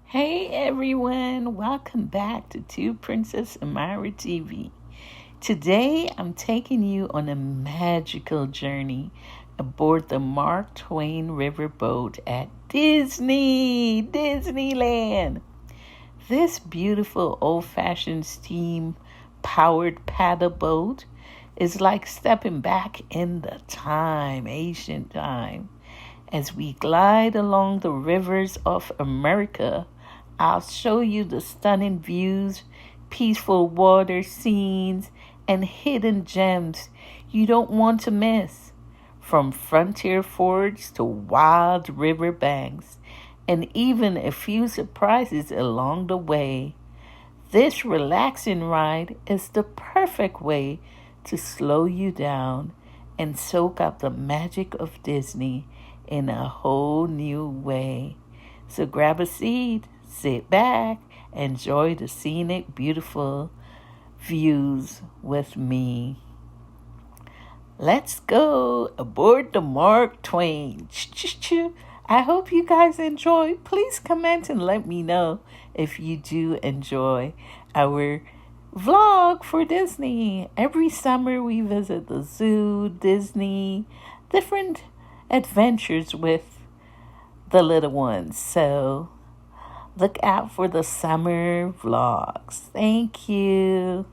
Hey everyone, welcome back to Tubeprincess and Myra TV. Today I'm taking you on a magical journey aboard the Mark Twain Riverboat at Disneyland. This beautiful old-fashioned steam-powered paddle boat is like stepping back in the ancient time. As we glide along the rivers of America, I'll show you the stunning views, peaceful water scenes, and hidden gems you don't want to miss. From frontier fords to wild river banks, and even a few surprises along the way. This relaxing ride is the perfect way to slow you down and soak up the magic of Disney in a whole new way. So grab a seat, sit back, enjoy the scenic, beautiful views with me. Let's go aboard the Mark Twain. I hope you guys enjoy. Please comment and let me know if you do enjoy our vlog for Disney. Every summer we visit the zoo, Disney, different adventures with the little ones. So look out for the summer vlogs. Thank you.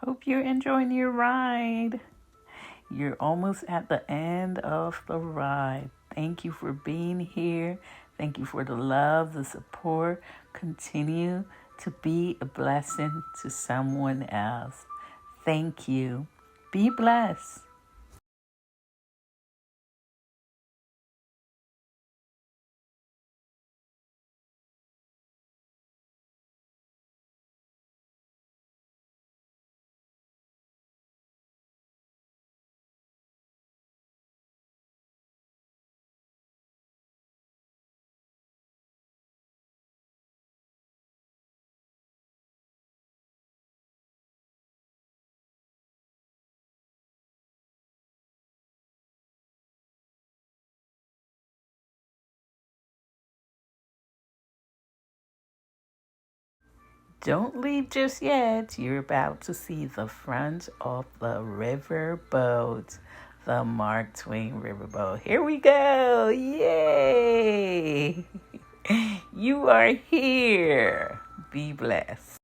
Hope you're enjoying your ride. You're almost at the end of the ride. Thank you for being here. Thank you for the love, the support. Continue to be a blessing to someone else. Thank you. Be blessed. Don't leave just yet. You're about to see the front of the riverboat, the Mark Twain Riverboat. Here we go. Yay! You are here. Be blessed.